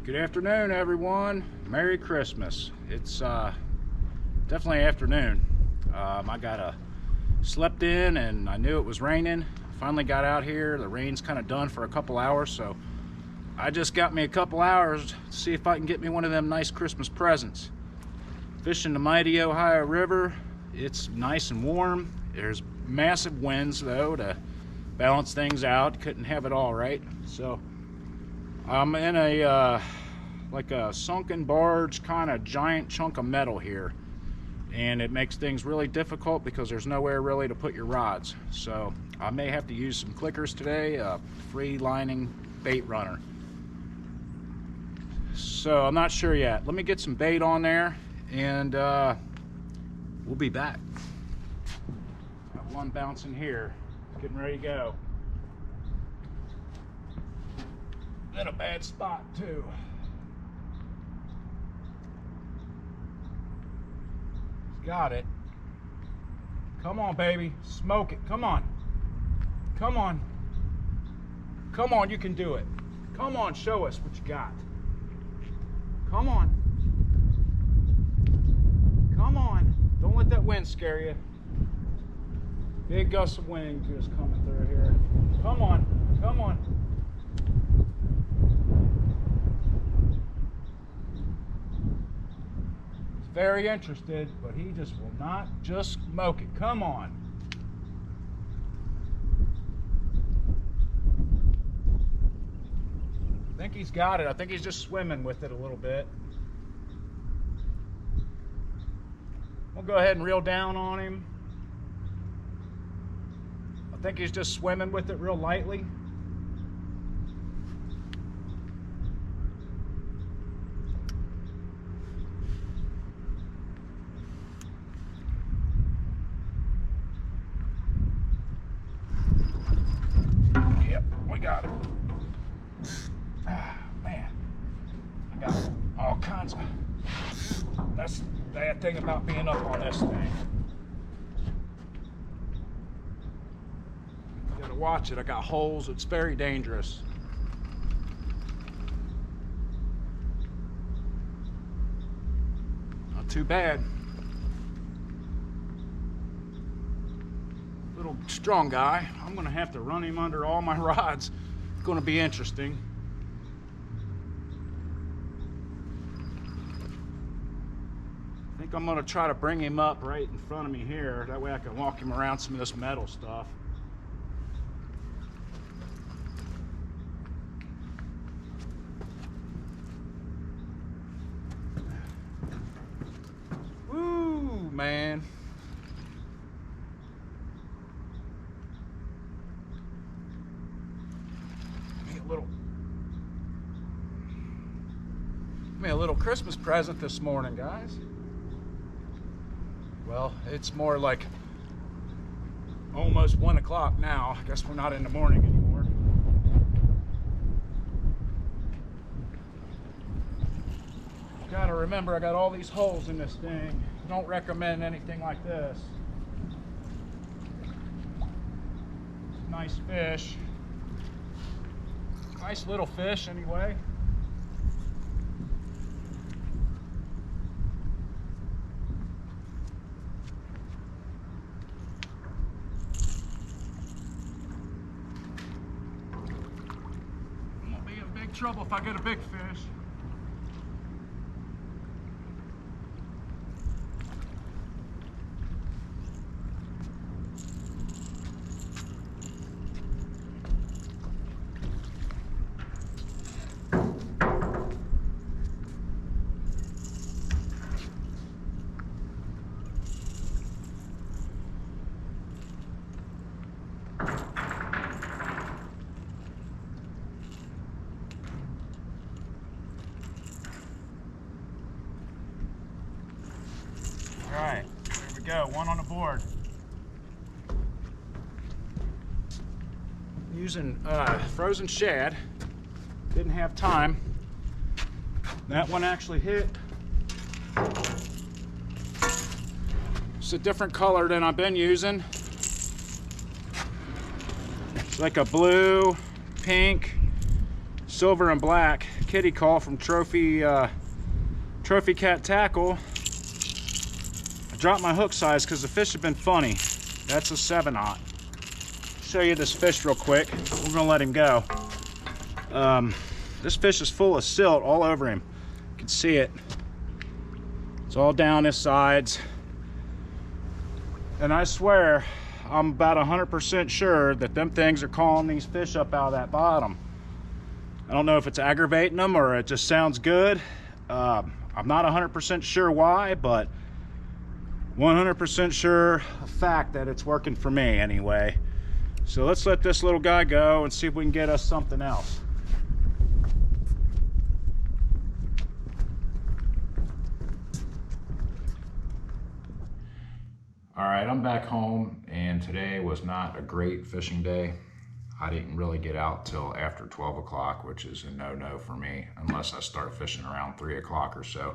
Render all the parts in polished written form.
Good afternoon, everyone. Merry Christmas. It's definitely afternoon. I slept in and I knew it was raining. Finally got out here. The rain's kind of done for a couple hours, so I just got me a couple hours to see if I can get me one of them nice Christmas presents. Fishing the mighty Ohio River. It's nice and warm. There's massive winds though to balance things out. Couldn't have it all right. So I'm in a like a sunken barge kind of giant chunk of metal here, and it makes things really difficult because there's nowhere really to put your rods. So I may have to use some clickers today, a free lining bait runner. So I'm not sure yet. Let me get some bait on there and we'll be back. Got one bouncing here, getting ready to go. In a bad spot too. Got it. Come on, baby. Smoke it. Come on. Come on. Come on, you can do it. Come on, show us what you got. Come on. Come on. Don't let that wind scare you. Big gust of wind just coming through here. Come on. Come on. Very interested, but he just will not just smoke it. Come on. I think he's got it. I think he's just swimming with it a little bit. We'll go ahead and reel down on him. I think he's just swimming with it real lightly. Got it. Ah, man, I got all kinds of. That's the bad thing about being up on this thing. You gotta watch it. I got holes. It's very dangerous. Not too bad. Little strong guy. I'm gonna have to run him under all my rods. It's gonna be interesting. I think I'm gonna try to bring him up right in front of me here. That way I can walk him around some of this metal stuff. Woo, man. A little Christmas present this morning, guys. Well, it's more like almost 1 o'clock now. I guess we're not in the morning anymore. Gotta remember, I got all these holes in this thing. Don't recommend anything like this. Nice fish. Nice little fish anyway. Trouble if I get a big fish. All right, there we go, one on the board. Using frozen shad, didn't have time. That one actually hit. It's a different color than I've been using. It's like a blue, pink, silver and black kitty call from Trophy Cat Tackle. I dropped my hook size because the fish have been funny. That's a 7/0. Show you this fish real quick. We're gonna let him go. This fish is full of silt all over him. You can see it. It's all down his sides. And I swear, I'm about 100% sure that them things are calling these fish up out of that bottom. I don't know if it's aggravating them or it just sounds good. I'm not 100% sure why, but 100% sure a fact that it's working for me anyway. So let's let this little guy go and see if we can get us something else. All right, I'm back home, and today was not a great fishing day. I didn't really get out till after 12 o'clock, which is a no-no for me, unless I start fishing around 3 o'clock or so.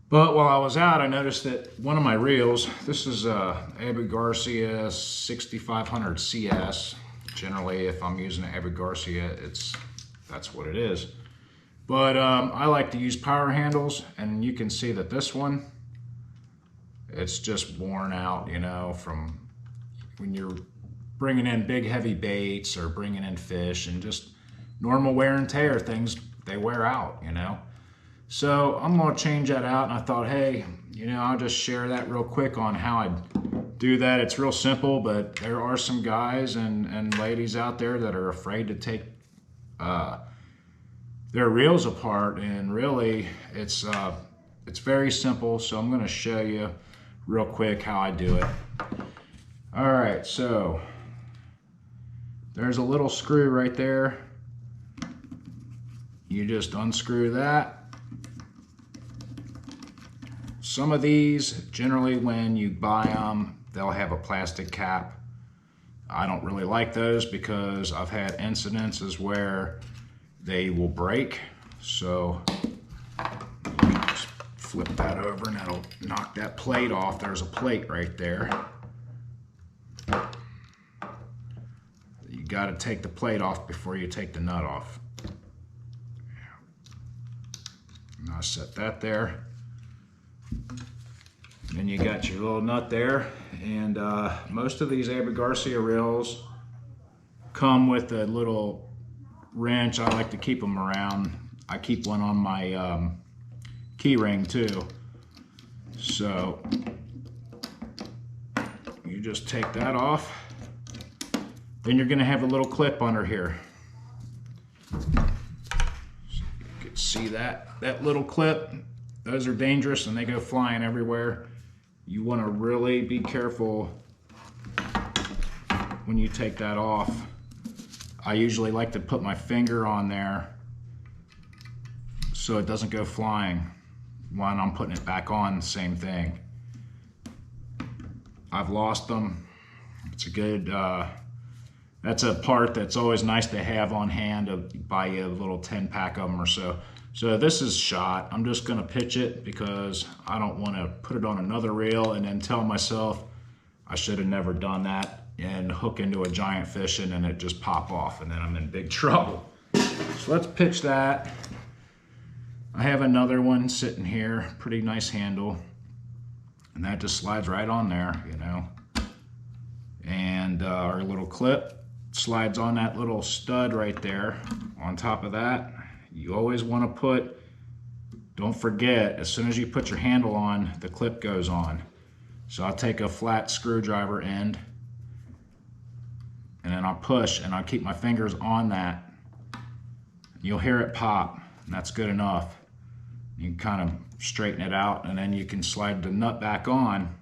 But while I was out, I noticed that one of my reels, this is Abu Garcia 6500 CS. Generally, if I'm using an Abu Garcia, that's what it is. But I like to use power handles, and you can see that this one, it's just worn out, you know, from when you're bringing in big heavy baits or bringing in fish, and just normal wear and tear things, they wear out, you know. So I'm gonna change that out, and I thought, hey, you know, I'll just share that real quick on how I do that. It's real simple, but there are some guys and ladies out there that are afraid to take their reels apart, and really it's very simple. So I'm gonna show you real quick how I do it. All right, so there's a little screw right there. You just unscrew that. Some of these, generally when you buy them, they'll have a plastic cap. I don't really like those because I've had incidences where they will break. So just flip that over and that'll knock that plate off. There's a plate right there. You got to take the plate off before you take the nut off. And I'll set that there. Then you got your little nut there, and most of these Abu Garcia reels come with a little wrench. I like to keep them around. I keep one on my key ring too. So you just take that off. Then you're going to have a little clip under here. So you can see that little clip. Those are dangerous and they go flying everywhere. You want to really be careful when you take that off. I usually like to put my finger on there so it doesn't go flying. When I'm putting it back on, same thing. I've lost them. It's a good, that's a part that's always nice to have on hand. To buy you a little 10-pack of them or so. So this is shot. I'm just gonna pitch it because I don't wanna put it on another reel and then tell myself I should have never done that and hook into a giant fish and then it just pop off and then I'm in big trouble. So let's pitch that. I have another one sitting here, pretty nice handle. And that just slides right on there, you know. And our little clip slides on that little stud right there. On top of that, you always want to put, don't forget, as soon as you put your handle on, the clip goes on. So I'll take a flat screwdriver end and then I'll push and I'll keep my fingers on that. You'll hear it pop, and that's good enough. You can kind of straighten it out and then you can slide the nut back on.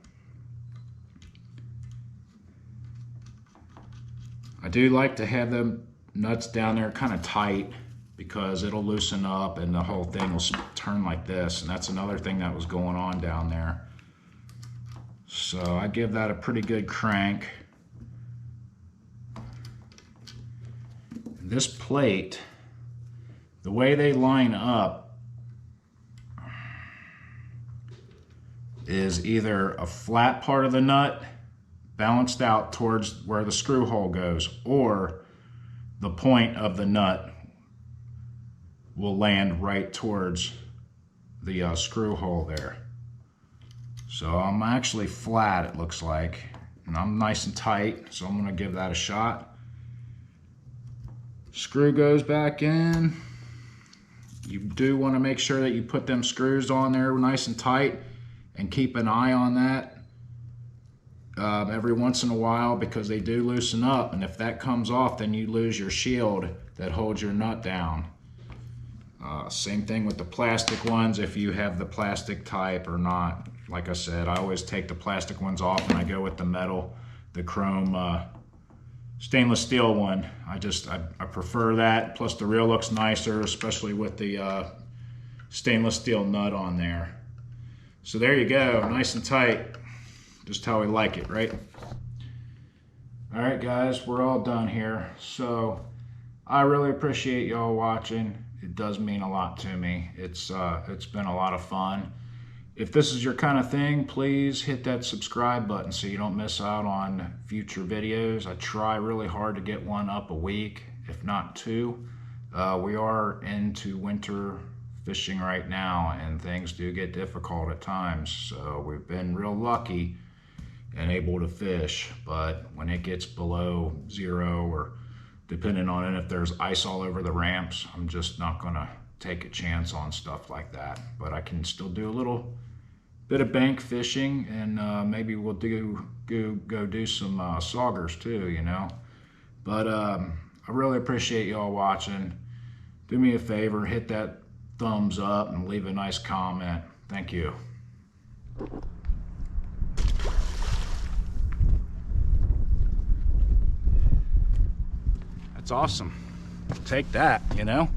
I do like to have the nuts down there kind of tight because it'll loosen up and the whole thing will turn like this, and that's another thing that was going on down there. So I give that a pretty good crank. This plate, the way they line up is either a flat part of the nut balanced out towards where the screw hole goes, or the point of the nut will land right towards the screw hole there. So I'm actually flat, it looks like, and I'm nice and tight, so I'm going to give that a shot. Screw goes back in. You do want to make sure that you put them screws on there nice and tight, and keep an eye on that every once in a while, because they do loosen up, and if that comes off, then you lose your shield that holds your nut down. Same thing with the plastic ones, if you have the plastic type or not. Like I said, I always take the plastic ones off and I go with the metal, the chrome stainless steel one. I prefer that, plus the reel looks nicer, especially with the stainless steel nut on there. So there you go, nice and tight, just how we like it, right? All right guys, we're all done here. So I really appreciate y'all watching. It does mean a lot to me. It's been a lot of fun. If this is your kind of thing, please hit that subscribe button so you don't miss out on future videos. I try really hard to get one up a week, if not two. We are into winter fishing right now, and things do get difficult at times. So we've been real lucky and able to fish, but when it gets below 0, or depending on it, if there's ice all over the ramps, I'm just not gonna take a chance on stuff like that. But I can still do a little bit of bank fishing, and maybe we'll go do some saugers too, you know. But I really appreciate y'all watching. Do me a favor, hit that thumbs up and leave a nice comment. Thank you. That's awesome. Take that, you know.